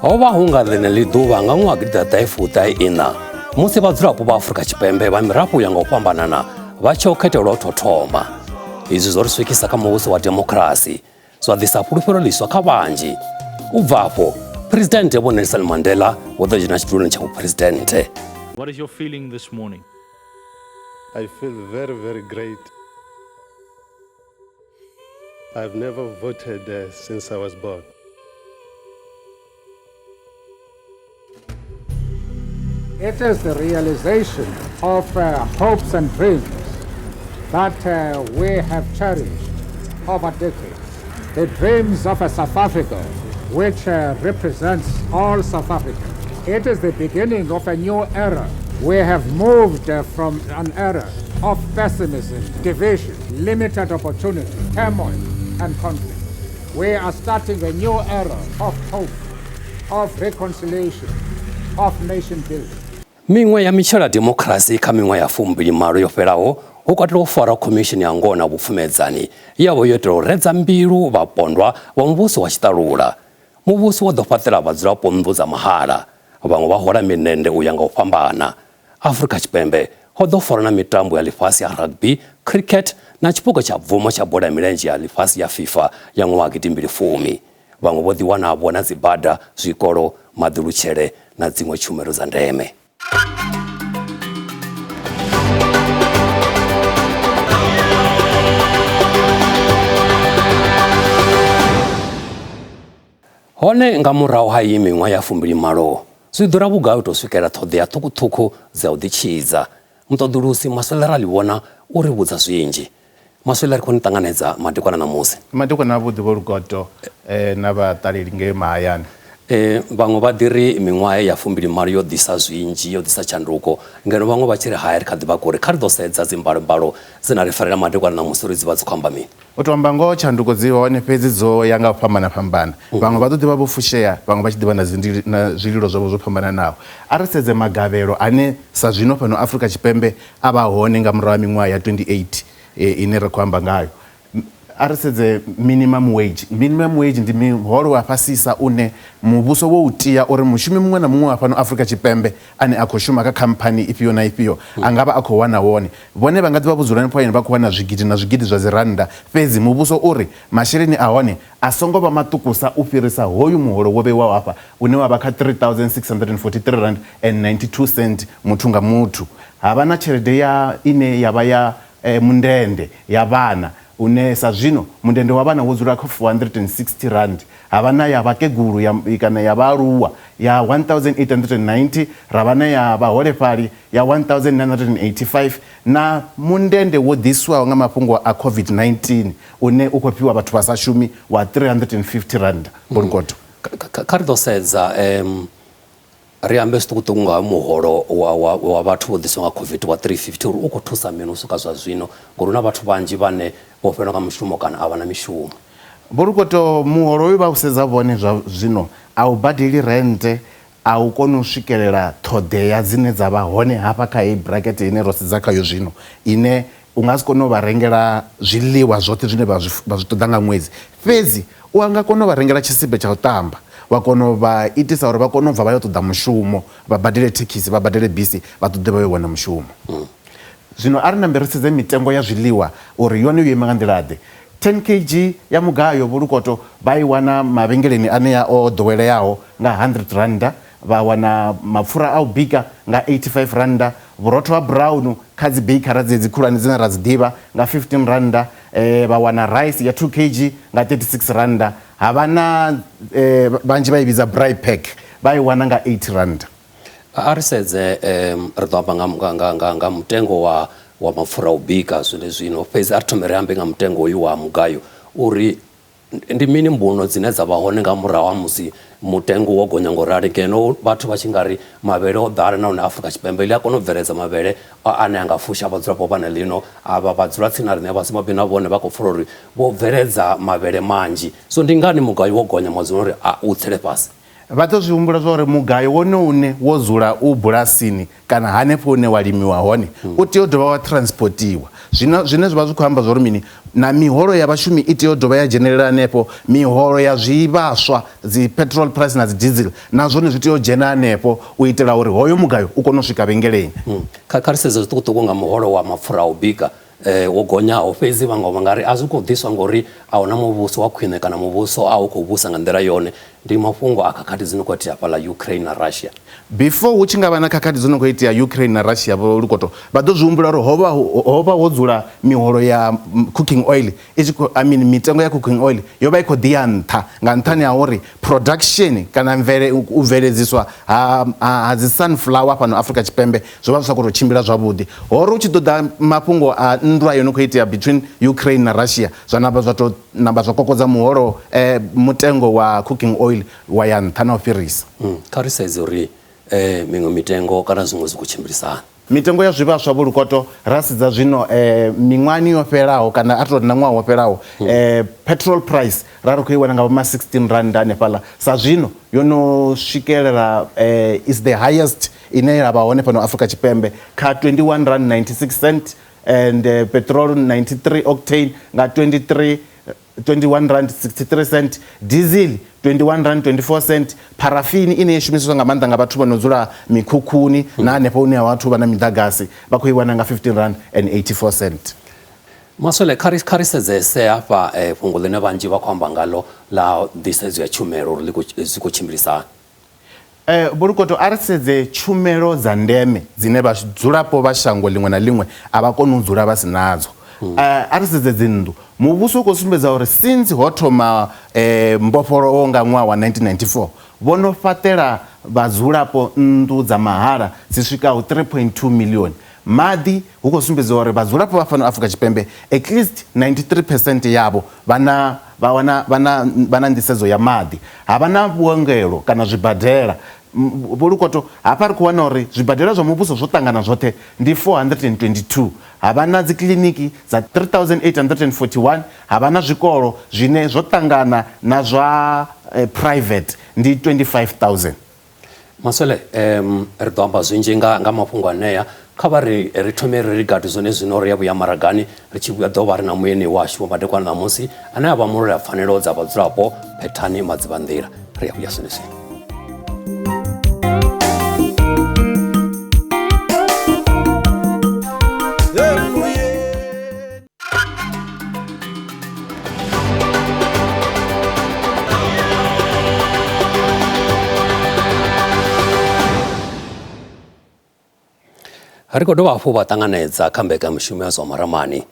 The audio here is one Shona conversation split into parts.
Ova hunga ḽeneḽi ḓuvha nga ṅwaha gidiḓaṱahefuṱahe-iṋa musi vhadzulapo vha Afrika Tshipembe vha mirafho ya nga u fhambanana vha tshi o khethelwa u thoma. Izwi zwo ri swikisa kha muvhuso wa demokirasi zwa ḓisa fhulufhelo ḽiswa kha vhanzhi. U bva afho Phresidennde Vho-Nelson Mandela vho ḓo dzhena tshiduloni tsha Vhuphuresidennde. What is your feeling this morning? I feel very, very great. I've never voted since I was born. It is the realization of hopes and dreams that we have cherished over decades. The dreams of a South Africa which represents all South Africans. It is the beginning of a new era. We have moved from an era of pessimism, division, limited opportunity, turmoil, and conflict. We are starting a new era of hope, of reconciliation, of nation building. Miṅwe ya mitshelo ya demokirasi kha miṅwe ya fumbili-malo yo fhelaho hu katela u fara khomishini ya ngoho na vhupfumedzani yavho yo itela u redza mbilu vhapondwa vha muvhuso wa tshiṱalula. Muvhuso wo ḓo fhaṱela vhadzulapo nnḓu dza mahala, vhaṅwe vha hola minende u ya nga u fhambana. Afrika Tshipembe ho ḓo fara na mitambo ya ḽifhasi ya rugby, cricket na tshiphuga tsha bvumo tsha bola ya milenzhe ya ḽifhasi ya FIFA ya ṅwaha gidimbili fumi. Vhaṅwe vho ḓiwana vho na dzibada, zwikolo, maḓilutshele na dziṅwe tshumelo dza ndeme. Hone nga murahu ha iyi miṅwaha ya fumbili-malo zwi ḓura vhugai u tou swikela ṱhoḓea ṱhukhuṱhukhu dza u ḓitshidza. Mutodulusi Maswele Ralebona u ri vhudza zwinzhi. Maswele ri khou ni ṱanganedza madekwana ṋamusi. Madekwana avhuḓi Vho Lukoto na vhaṱaleli ngei mahayani. Vhaṅwe vha ḓi ri miṅwaha ya fumbili-malo yo ḓisa zwinzhi, yo ḓisa tshanduko, ngeno vhaṅwe vha tshi ri haya ri kha ḓi vha kuri kha ri ḓo sedza dzimbalombalo dzine ri farela madekwana ṋamusi uri dzi vha dzi khou amba mini. U tou amba ngoho tshanduko dzi hone fhedzi dzo ya nga u fhambana. Vhaṅwe vha ḓo ḓivha vho fushea, vhaṅwe vha tshi ḓivha na zwililo zwavho zwo fhambananaho. A ri sedze magavhelo ane sa zwino fhano Afrika Tshipembe a vha hone nga murahu ha miṅwaha ya 28 ine ri khou amba ngayo. A ri sedze minimum wage. Minimum wage ndi miholo wa fhasisa une muvhuso wo u tia uri mushumi muṅwe na muṅwe wa fhano Afrika Tshipembe ane a khou shuma kha khamphani ifhio na ifhio a nga vha a khou wana wone. Vhone vha nga ḓivha vhudzulani phoyeni vha khou wana zwigidi na zwigidi zwa dzi rannda, fhedzi muvhuso uri masheleni a hone a songo vha maṱukusa u fhirisa hoyu muholo wo vheiwaho hafha une wa vha kha 3,643 rand and 92 cent muthu nga muthu. Havha na tshelede ine ya vha ya mundende ya vhana une sa zwino mundende wa vhana wo dzula kha 460 rand. Havha na ya vhakegulu kana ya vhaaluwa ya 1890, ravha na ya vhaholefhali ya 1985 na mundende wo ḓiswaho nga mafhungo a COVID-19 une u khou fhiwa vhathu vha sa shumi wa 350 rand. Lukoto kha ri ḓo sedza ri ambe zwiṱukuṱuku nga muholo wa vhathu vho ḓiswa nga COVID wa 350 uri u khou thusa mini u swika zwa zwino ngori hu na vhathu vhanzhi vhane vho fhelelwa nga mushumo kana a vha na mishumo. Vho Lukoto muholo uyu vha u sedza vhone zwa zwino a u badeli rente, a u koni u swikelela ṱhoḓea dzine dza vha hone hafha kha heyi bracket ine ro sedza khayo zwino ine u nga si kone u vha rengela zwiḽiwa zwoṱhe zwine vha zwi ṱoḓa nga ṅwedzi. Fhedzi u nga kona u vha rengela tshisibe tsha u ṱamba, wa kona u vha itisa uri vha kone u bva vha yo ṱoḓa mushumo, vha badele thekhisi, vha badele bisi, vha ṱoḓe vha yo wana mushumo. Zwino a ri nambe ri sedze mitengo ya zwiḽiwa uri yone yo ima nga nḓila ḓe. 10 kg ya mugayo Vho Lukoto vha i wana mavhengeleni ane o ḓoweleaho nga 100 randa, vha wana mapfura a u bika nga 85 randa, vhurotho ha brown kha dzi bakera dzedzi khulwane dzine ra dzi ḓivha nga 15 randa, vha wana rice ya 2 kg nga 36 randa, havha na vhanzhi vha i vhidza braai pack vha i wana nga 80 randa. A ri sedze ri ḓo amba nga mutengo wa mapfura a u bika zwino fhedzi a ri thome ri ambe nga mutengo uyu wa mugayo uri ndi mini mbuno dzine dza vha hone nga murahu ha musi mutengo wo gonya ngo rali, ngeno vhathu vha tshi nga ri mavhele o ḓala nahone Afrika Tshipembe ḽi a kona u bveledza mavhele ane a nga fusha vhadzulapo vhane ḽino avha vhadzula tsini na riṋe vhasimabindu vhone vha khou fula uri vho bveledza mavhele manzhi. So ndi ngani mugayo wo gonya madzina uri u tsele fhasi? Vha ḓo zwi humbula zwa uri mugayo wone une wo dzula u bulasini kana hanefho hune wa limiwa hone u tea u dovha wa transportiwa. Zwine zwa vha zwi khou amba zwa uri mini na miholo ya vhashumi i tea u dovha ya dzhenelela hanefho, miholo ya zwivhaswa dzi petrol price na dzi diesel na zwone zwi tea u dzhena hanefho u itela uri hoyo mugayo u kone u swika vhengeleni. Kha ri sedze zwiṱukuṱuku nga muholo wa mapfura a u bika wo gonyaho, fhedzi vhaṅwe vha nga ri a zwi khou ḓiswa ngori a hu na muvhuso wa khwine kana muvhuso a u khou vhusa nga nḓila yone. Ndi mafhungo a khakhathi dzi no khou itea fhaḽa Ukraine na Russia. Before hu tshi nga vha na khakhathi dzo no khou itea Ukraine na Russia vho Lukoto, vha ḓo zwi humbula uri hovha ho dzula miholo ya cooking oil mitengo ya cooking oil yo vha i khou ḓi ya nṱha nga nṱhani ha uri production kana u bveledziswa ha dzi sunflower fhano Afrika Tshipembe zwo vha zwi sa khou tshimbila zwavhuḓi. Hori u tshi ḓo ḓa mafhungo a nndwa yo no khou itea between Ukraine na Russia zwa namba zwa kokodza muholo mutengo wa cooking oil wa ya nṱha na u fhirisa. Kha ri sedze uri miṅwe mitengo kana zwiṅwe zwi khou tshimbilisana. Mitengo ya zwivhaswa vho Lukoto ra sedza zwino miṅwahani yo fhelaho kana a tou na ṅwaha wo fhelaho petrol price ra ri khou i wana nga vho ma 16 rand hanefhaḽa, sa zwino yo no swikelela is the highest ine ya vha hone fhano Afrika Tshipembe kha 21 rand 96 cent and petrol 93 octane nga 21 rand 63 cent, diesel 21 rand 24 cent, parafini ine ya shumiswa nga maanḓa nga vhathu vha no dzula mikhukhuni na hanefho hune ha vhathu vha na miḓagasi vha khou i wana nga 15 rand and 84 cent. Maswele, kha ri sedzese hafha fhungo ḽine vhanzhi vha khou amba ngalo ḽa ḓisedzo ya tshumelo uri zwi khou tshimbilisana. Vho Lukoto, a ri sedze tshumelo dza ndeme dzine vhadzulapo vha shango ḽiṅwe na ḽiṅwe a vha koni u dzula vha si nadzo. A ri sedze dzinnḓu, muvhuso u khou sumbedza uri since ho thoma mbofholowo nga ṅwaha wa 1994 vho no fhaṱela vhadzulapo nnḓu dza mahala dzi swikaho 3.2 million. Maḓi hu khou sumbedza uri vhadzulapo vha fhano Afrika Tshipembe at least 93% yavho vha na nḓisedzo ya maḓi. Ha vha na vhuongelo kana zwibadela. Vho Lukoto, hafha ri khou wana uri zwibadela zwa muvhuso zwo ṱangana zwoṱhe ndi 422. Ha vha na dzi kiliniki dza 3841, ha vha na zwikolo zwine zwo ṱangana na zwa private ndi 25,000. Maswele, ri ḓo amba zwinzhi nga mafhungo aneya. Kha vha ri thome ri gati zwone zwino ri ya vhuya maragani ri tshi vhuya ḓo vha ri na muyeni washu wa madekwana ṋamusi ane a vha mulwela pfanelo dza vhadzulapo Phethani Madzivhandila. Ri ya vhuya zwone zwino. Ri khou dovha hafhu vha ṱanganedza kha mbekanyamushumo ya zwa Maramani.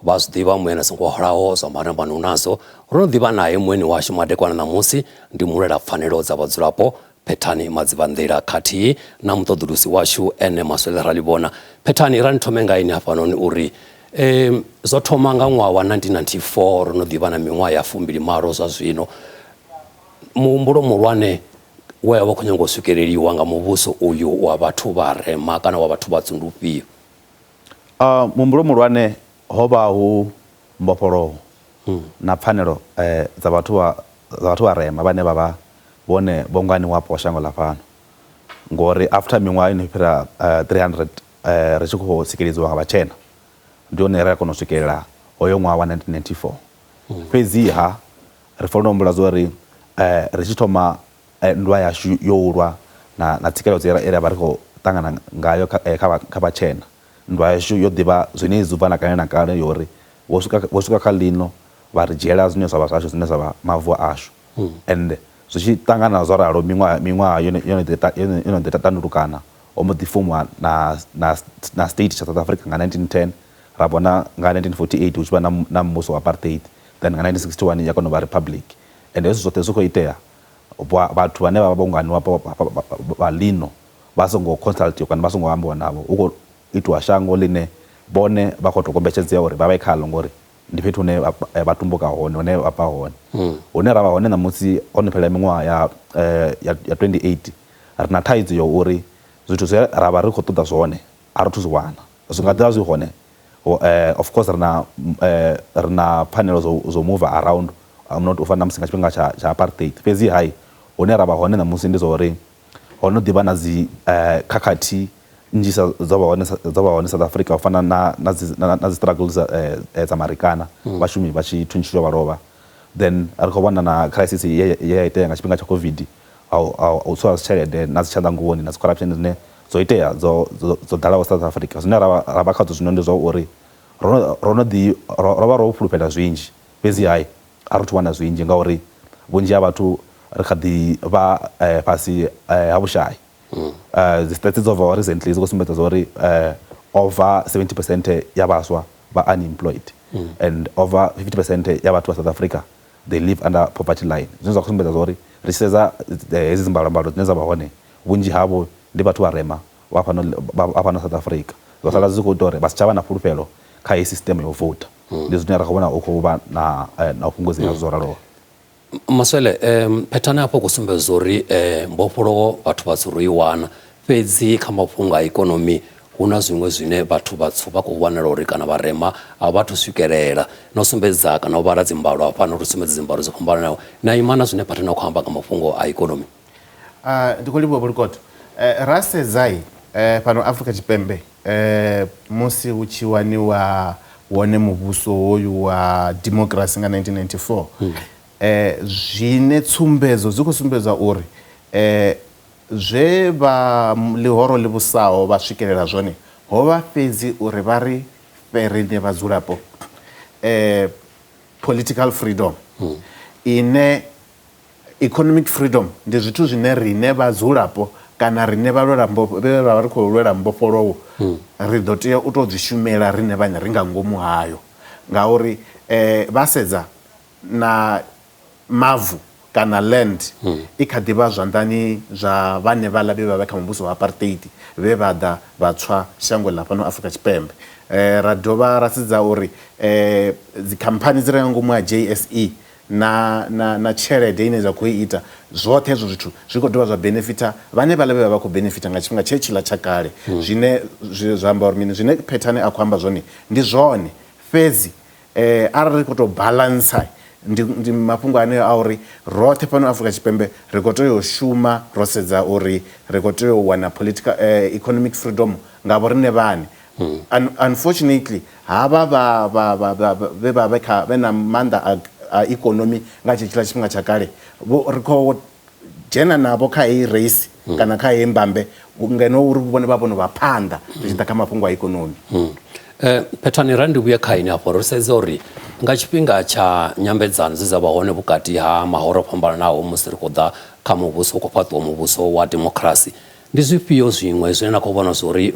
Vha zwi ḓivha muyena songo holaho zwa Maramani unazo. Ro no ḓivha naye muyeni washu madekwana ṋamusi ndi mulwela pfanelo dza vhadzulapo Phethani Madzivhandila khathihi na mutodulusi washu ene Maswele Ralebona. Phethani, ra ni thome nga ini hafhanoni uri zwo thoma nga ṅwaha wa 1994 ro no ḓivha na miṅwaha ya fumbili-malo zwa zwino. Muhumbulo muhulwane we vha khou nyanga u swikeleliwa nga muvhuso uyu wa vhathu vha rema kana wa vhathu vha dzundufhio? Muhumbulo muhulwane ho vha hu mbofholowo na pfanelo dza vhathu vha rema vhane vha vha vhone vhongani wapo wa shango ḽa fhano. Ngori after miṅwaha ino fhira 300 ri tshi khou sikeledziwa nga vhatshena ndi hone ri a kona u swikelela hoyo ṅwaha wa 1994. Fhedziha ri fanela u humbula zwa uri ri tshi thoma nndwa yashu yo ulwa na tsikeledzo ine vha ri khou ṱangana ngayo kha vhatshena. Nndwa yashu yo ḓivha zwine zwi bva na kale na kale yori wo swika kha ḽino vha ri dzhiela zwine zwa vha zwashu zwine zwa vha mavu ashu. And zwi tshi ṱangana zwo ralo miṅwaha yo no ḓi tandulukana ho mbo ḓi fumwa na state tsha South Africa nga 1910. Ra vhona nga 1948 hu tshi vha na muvhuso wa apartheid, then nga 1961 ya kona u vha republic. And hezwo zwoṱhe zwi khou itea vhathu vhane vha vha vhongani wapo vha ḽino vha songo consultiwa kana vha songo ambiwa navho. Hu khou itiwa shango ḽine vhone vha khou tou kombetshedzea uri vha vhe khaḽo ngori ndi fhethu hune vha tumbuka hone, hune vha bva hone. Hune ra vha hone ṋamusi o no fhela miṅwaha ya 28 ri na thaidzo ya uri zwithu zwe ra vha ri khou ṱoḓa zwone a ri thu zwi wana. Zwi nga ḓivha zwi hone, of course ri na pfanelo zwo move around, not u fana na musi nga tshifhinga tsha apartheid. Fhedzi hai hune ra vha hone ṋamusi ndi zwa uri ho no ḓivha na dzi khakhathi nnzhisa dzo vha hone South Africa u fana na dzi struggles dza Americana vhashumi vha tshi thuntshiwa vha lovha. Then ri khou vhona na crisis ye itea nga tshifhinga tsha COVID u tswa tshelede na dzi tshanḓanguvhoni na dzi corruption dzine dzo itea dzo ḓalaho South Africa. Zwine ra vha khadzo zwino ndi zwa uri ro vha ro fulufhela zwinzhi fhedzi hai a ri thu wana zwinzhi ngauri vhunzhi ha vhathu ri kha ḓi vha fhasi ha vhushai. The stats of our recently is uri over 70% ya vhaswa vha unemployed and over 50% ya vhathu vha South Africa they live under poverty line. Zwine zwa kusumbedza uri ri sedza hedzi mbalombalo dzine dza vha hone vhunzhi havho ndi vhathu vharema wa fhano South Africa. Zwa sala zwi khou ita uri vha si tsha vha na fulufhelo kha iyi system yo vota. Ndi zwine ra khou vhona u khou vha na u fhungudzea zwo raloho. Maswele, Phethani hapo kusumbedza uri mbofholowo vhathu vha dzuri i wana fhedzi kha mafhungo a ikonomi huna zwiṅwe zwine vhathu vhatswu vha khou wanela uri kana vharema a vhathu swikelela no sumbedza kana u vhala dzimbalo hafhano uri sumbedza dzimbalo dzo fhambanaho na imana zwine Phethani a khou amba nga mafhungo a ikonomi. Ndi khou livhuwa Lukoto. Ra sedzai fhano Afrika Tshipembe musi hu tshi waniwa wone muvhuso hoyu wa democracy nga 1994 zwine tsumbedzo dzi khou sumbedza uri zwe vha ḽihoro ḽivhusaho vha swikelela zwone ho vha fhedzi uri vha ri fhe riṋe vhadzulapo political freedom ine economic freedom ndi zwithu zwine riṋe vhadzulapo kana riṋe vha ri khou lwela mbofholowo ri ḓo tea u tou dzi shumela riṋe vhaṋe ri nga ngomu hayo ngauri vha sedza na mavu kana land i kha ḓi vha zwanḓani zwa vhane vhaḽa vhe vha vha kha muvhuso wa apartheid vhe vha ḓa vha tswa shango ḽa fhano Afrika Tshipembe. Ra dovha ra sedza uri dzikhamphani dzi re nga ngomu ha JSE na tshelede ine zwa khou ita zwoṱhe hezwo zwithu zwi khou dovha zwa benefita vhane vhaḽa vhe vha khou benefita nga tshifhinga tshe tshiḽa tsha kale zwine zwa amba uri mini zwine Phethani a khou amba zwone ndi zwone fhedzi arali ri khou tou balansa ndi mafhungo ane a uri roṱhe fhano Afrika Tshipembe ri khou tea u shuma ro sedza uri ri khou tea u wana political economic freedom nga vhoriṋe vhaṋe. Unfortunately havha vhe na maanḓa a ikonomi nga tshetshiḽa tshifhinga tsha kale ri khou dzhena navho kha heyi race kana kha heyi mbambe ngeno uri vhone vha vhono vha phanḓa ri tshi ḓa kha mafhungo a ikonomi. Phethani ra ndi vhuya kha ini afho ri sedza uri nga tshifhinga tsha nyambedzano dze dza vha hone vhukati ha mahoro o fhambananaho musi ri khou ḓa kha muvhuso u khou fhaṱiwa muvhuso wa democracy ndi zwifhio zwiṅwe zwine na khou vhona zwa uri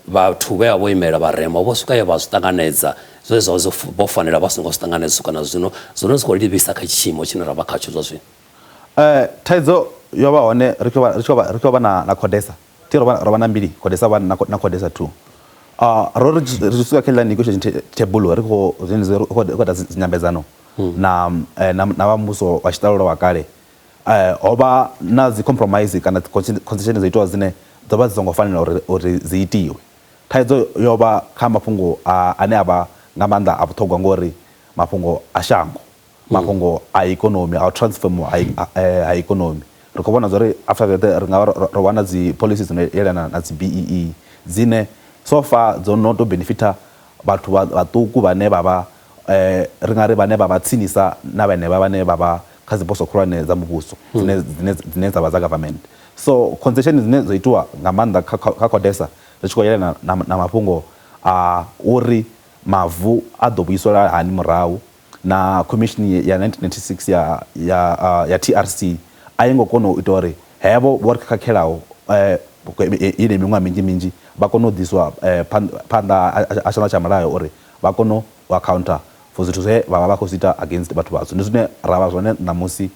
vhathu vhe a vho imela vharema vho swika ye vha zwi ṱanganedza zwezwo vho fanela vha songo zwi ṱanganedza kana zwino zwi khou livhisa kha tshiimo tshine ra vha khatsho zwa zwino? Thaidzo yo vha hone ri khou vha na Codesa ti ro vha na mbili Codesa 1 na Codesa 2. Ro ri swika kha negotiation table ri khou ita dzinyambedzano na vha muvhuso wa tshiṱalula wa kale ho vha na dzi compromise kana concession dzo itiwa dzine dzo vha dzi songo fanela uri dzi itiwe. Thaidzo yo vha kha mafhungo ane a vha nga maanḓa a vhuṱhogwa ngori mafhungo a shango mafhungo a ikonomi a transform a ikonomi ri khou vhona zori after that ri nga ro wana dzi policies dzine yelana na dzi BEE dzine so far dzo no to benefita vhathu vhaṱuku vhane vha vha ri nga ri vhane vha vha tsinisa na vhane vha vha kha dzi poso khulwane dza muvhuso dzine dza vha dza government. So concession dzine dzo itiwa nga maanḓa kha Codesa ri tshi khou yelana na mafhungo a uri mavu a ḓo vhuiselwa hani murahu na commission ya 1996 ya TRC a yi ngo kona u ita uri hevo vho ri khakhelaho ine miṅwaha minzhi vha kone u ḓiswa phanḓa a tshanḓa tsha mulayo uri vha kone u accounta for zwithu zwe vha vha vha khou zwi ita against vhathu vhatswu. Ndi zwine ra vha zwone ṋamusi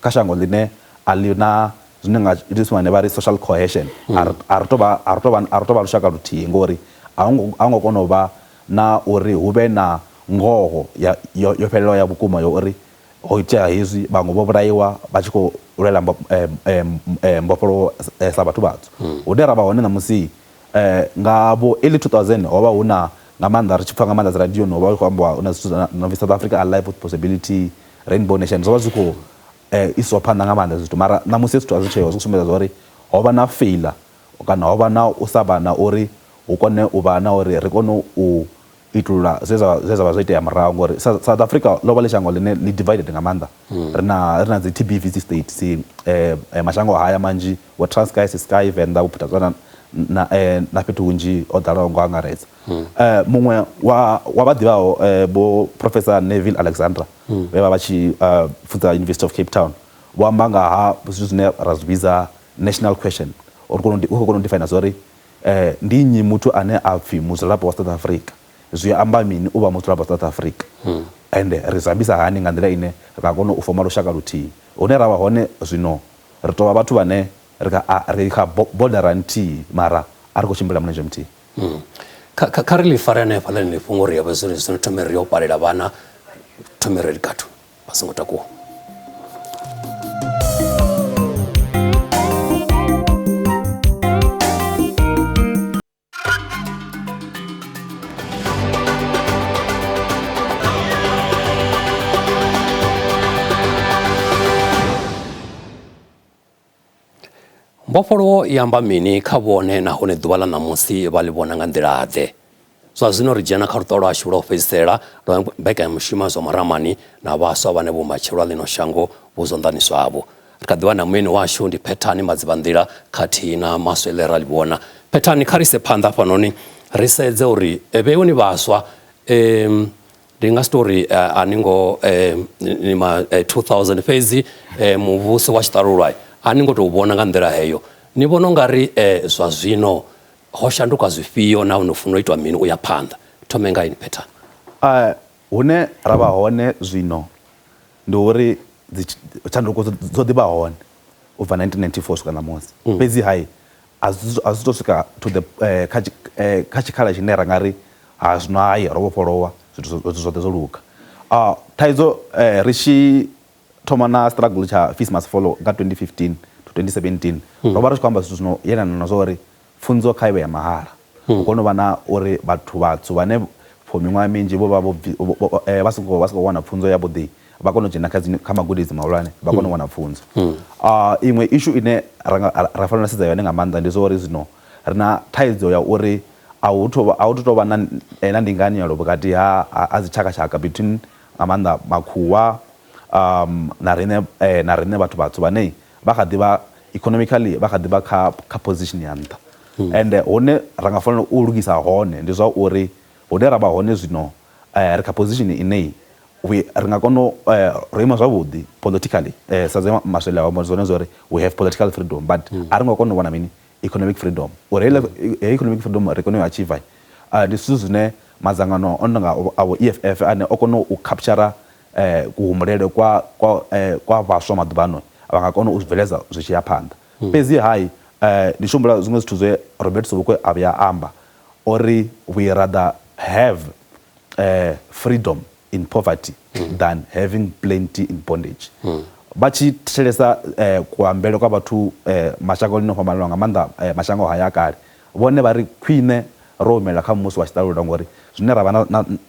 kha shango ḽine a ḽi na zwine nga itiswa ne vha ri social cohesion a ri tou vha lushaka luthihi ngori a hu ngo kona u vha na uri hu vhe na ngoho yo fhelelaho ya vhukuma yo uri ho itea hezwi vhaṅwe vho vhulaiwa vha tshi khou lwela mbofholowo sa vhathu vhatswu. Hune ra vha hone ṋamusi nga vho early 2000 ho vha hu na nga maanḓa ri tshi pfha nga maanḓa dzi radioni ho vha hu khou ambiwa na zwithu na South Africa alive with possibility rainbow nation zwo vha zwi khou iswa phanḓa nga maanḓa zwithu mara ṋamusi zwithu a zwi tsheho zwi sumbedza zwa uri ho vha na failure kana ho vha na u sa vha na uri hu kone u vha na uri ri kone u itulula zwe zwa zwo itea murahu ngori South Africa lo vha ḽi shango ḽine ḽi divided nga maanḓa ri na dzi TBVC states mashango haya manzhi wa Transkei, Sky, Venda, Vhuphuresidennde na fhethu hunzhi o ḓalaho ngo angaredza muṅwe wa vhaḓivhaho vho Professor Neville Alexander vhe vha tshi fudza University of Cape Town vho amba nga ha zwithu zwine ra zwi vhidza national question uri u kone u define zori ndi nnyi muthu ane a pfhi mudzulapo wa South Africa zwi amba mini u vha mudzulapo wa South Africa ende ri zambisa hani nga nḓila ine ra kona u foma lushaka luthihi hune ra vha hone zwino ri tovha vhathu vhane ri kha border nthihi mara a ri khou tshimbila mulenzhe muthihi kha ri ḽi fare hanefha ḽine fhungo ri yavha zwino thome ri yo palela vhana thome ri kathu vha songo takuwa mbofholowo i amba mini kha vhone nahone ḓuvha ḽa ṋamusi vha ḽi vhona nga nḓila ḓe zwa zwino ri dzhena kha luṱo lwashu lwa u fhedzisela lwa mbekanyamushumo zwa Maramani na vhaswa vhane vho matshelo ḽino shango vho zwanḓaniswavho ri kha ḓivha na mueni washu ndi Phethani Madzivhandila khathihi na Maswele Ralebona. Phethani, kha ri se phanḓa hafhanoni ri sedze uri vheioni vhaswa ndi nga si tou ri a ni ngo ni ma 2000 fhedzi muvhuso wa tshiṱalula a ni ngo tou vhona nga nḓila heyo ni vhona u nga ri zwa zwino ho shanduka zwifhio na no funa u itwa mini u ya phanḓa thome nga ini Phethani? Hune ra vha hone zwino ndi uri tshanduko dzo ḓi vha hone u bva 1994 swika ṋamusi fhedzi hai a zwi tou swika to the kha tshikhala tshine ra nga ri zwino hai ro vhofholowa zwithu zwoṱhe zwo luga thaidzo ri tshi thoma na struggle tsha fees must follow nga 2015 to 2017 ro vha ri tshi khou amba zwithu zwino yelana na zwa uri pfunzo kha iwe ya mahala u kone u vha na uri vhathu vhatswu vhane for miṅwaha minzhi vha songo wana pfunzo yavhuḓi vha kone u dzhena kha magudedzi mahulwane vha kone u wana pfunzo iṅwe issue ine ra fanela sedza yone nga maanḓa ndi zwa uri zwino ri na thaidzo ya uri a hu tou vha na ndinganyelo vhukati ha dzitshakatshaka between nga maanḓa makhuwa na riṋe vhathu vhatswu vhane vha kha ḓivha economically vha kha ḓivha kha position ya nṱha ende hune ra nga fanela u lugisa hone ndi zwa uri hune ra vha hone zwino ri kha position ine ri nga kona ro ima zwavhuḓi politically sa zwe Maswele amba zwone zwa uri we have political freedom but a ri nga kona u wana mini economic freedom uri economic freedom ri kone u achieve ndi zwithu zwine madzangano ono nga avo EFF ane o kona u capture kuhumbulele kwa vhaswa maḓuvhano vha nga kona u bveledza zwi tshi ya phanḓa fhedzi hai ndi tshi humbula zwiṅwe zwithu zwe Robert Sobukwe a vhuya amba ori we rather have freedom in poverty than having plenty in bondage vha tshi thetshelesa kuambele kwa vhathu mashango ḽino fhambanaho nga maanḓa mashango haya a kale vhone vha ri khwine ro humela kha muvhuso wa tshiṱalula ngori zwine ra vha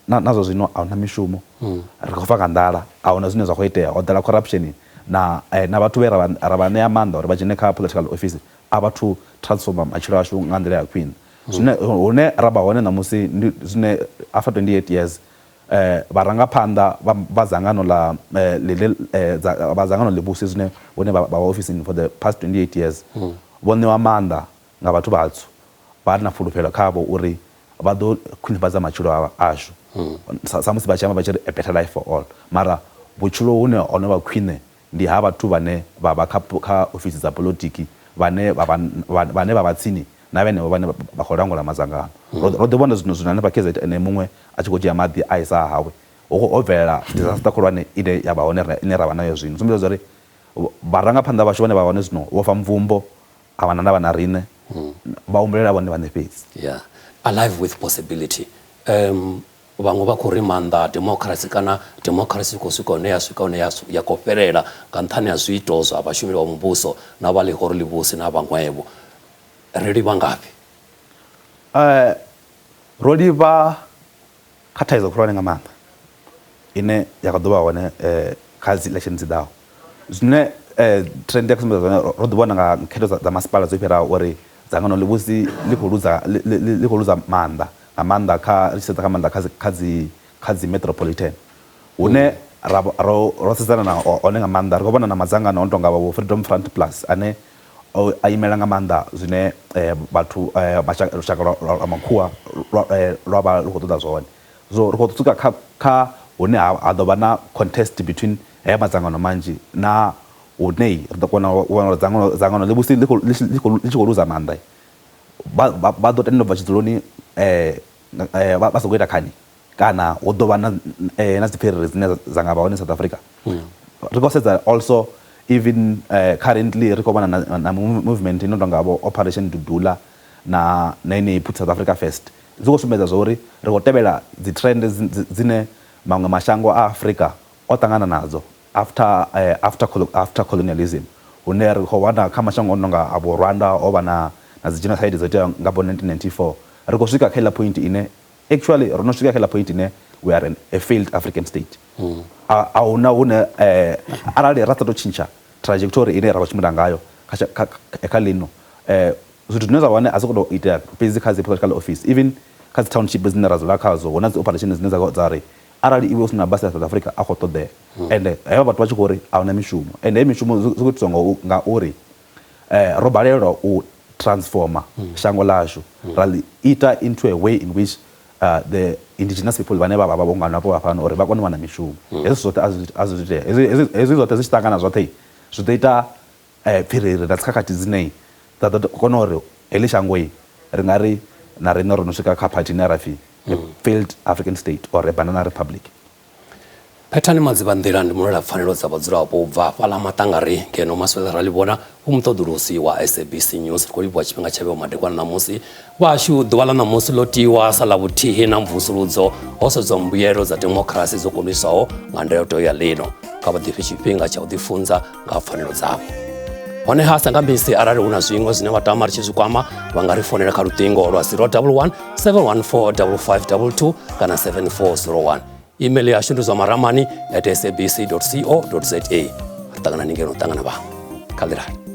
nazwo zwino a huna mishumo ri khou fa nga nḓala a huna zwine zwa khou itea ho ḓala corruption na vhathu vhe ra vha ṋea maanḓa uri vha dzhene kha political office a vhathu transforma matshilo ashu nga nḓila ya khwine zwine hune ra vha hone ṋamusi zwine after 28 years vharangaphanḓa vha dzangano ḽivhusi zwine vhone vha ofisini for the past 28 years vho ṋewa maanḓa nga vhathu vhatswu vha na fulufhelo khavho uri vha ḓo khwinifhadza matshilo ashu sa musi vha tshi amba vha tshi ri a better life for all mara vhutshilo hune ono vha khwine ndi ha vhathu vhane vha vha kha ofisi dza polotiki vhane vha vha tsini na vhenevho vhane vha khou langula madzangano ro ḓi vhona zwino zwino hanefha KZN ene muṅwe a tshi khou dzhia maḓi a isa hawe ho bvelela disaster khulwane ine ya vha hone ine ra vha nayo zwino sumbedza zwa uri vharangaphanḓa vhashu vhane vha hone zwino vho fa mvumbo a vha na vhana riṋe vha humbulela vhone vhaṋe fhedzi alive with possibility vhaṅwe vha khou ri maanḓa democracy khou swika hune ya khou fhelela nga nṱhani ha zwiito zwa vhashumeli vha muvhuso na vha ḽihoro ḽivhusi na vhaṅwevho ri livha ngafhi ro livha kha thaidzo khulwane nga maanḓa ine ya khou ḓo vha hone kha dzi elections ḓaho zwine trend ya kusumbedza zwone ro ḓi vhona nga khetho dza masipala dzo fhiraho uri dzangano ḽivhusi ḽi khou luza maanḓa nga maanḓa kha ri tshi sedza kha maanḓa kha dzi metropolitan hune ro sedzana na one nga maanḓa ri khou vhona na madzangano ono tonga vho Freedom Front Plus ane a imela nga maanḓa zwine vhathu lushaka lwa makhuwa lwa vha lu khou ṱoḓa zwone so ri khou swika kha hune ha ḓo vha na contest between haya madzangano manzhi na hune ri ḓo kona u wana dzangano ḽivhusi ḽi tshi khou luza maanḓa vha ḓo tenda u bva tshiduloni vha songo ita khani kana hu ḓo vha na dzi pherere dzine dza nga vha hone South Africa ri khou sedza also even currently ri khou vhona na movement ino tonga vho Operation Dudula na ine put South Africa first dzi khou sumbedza zwa uri ri khou tevhela dzi trend dzine maṅwe mashango a Africa o ṱangana nadzo after colonialism hune ri khou wana kha mashango ono nga abo Rwanda o vha na dzi genocide dzo tea nga bo 1994 ri khou swika kha ila point ine actually ro no swika kha ila point ine we are a failed African state a huna hune arali ra ṱoḓa tshintsha trajectory ine ra khou tshimbila ngayo kha lino zwithu zwine zwa wane a zwi khou ita fhedzi kha dzi political office even kha dzi township dzine ra dzula khadzo hu na dzi operation dzine dza ri arali iwe usina basi ya South Africa a khou ṱoḓea ende heyo vhathu vha tshi khou ri a huna mishumo ende mishumo zwi khou itiswa nga uri ro balelwa u transforma shango lashu ra ita into a way in which the indigenous people vhane vha bongana hapo hafhano uri vha kone u wana mishumo hezwo zwoṱhe a zwi tea hezwi zwoṱhe zwi tshi ṱangana zwoṱhe zwi ḓo ita pherere na dzikhakhathi dzine dza ḓo kona uri heḽi shango ri nga ri na riṋe ro no swika kha party ine ra pfhi a failed African state or a banana republic. Phethani Madzivhandila ndi mulwela pfanelo dza vhadzulapo u bva fhaḽa maṱangari ngeno Maswele Ralebona mutodulusi wa SABC News ri khou livhuwa tshifhinga tsha vheo madekwana ṋamusi vhashu ḓuvha ḽa ṋamusi ḽo tiwa sa ḽa vhuthihi na mvusuludzo ho sedzwa mbuyelo dza demokirasi dzo kundiswaho nga ndayotewa ya ḽino kha vha ḓifhe tshifhinga tsha u ḓifunza nga pfanelo dzavho. Honeha sa nga misi arali hu na zwiṅwe zwine vha tama ri tshi zwi kwama vha nga ri fonela kha luṱingo lwa 011 714 5522 kana 7401. Email yashu ndi zwa maramani@sabc.co.za. Ri ṱangana ni ngeno ṱangana vha kha ḽirali.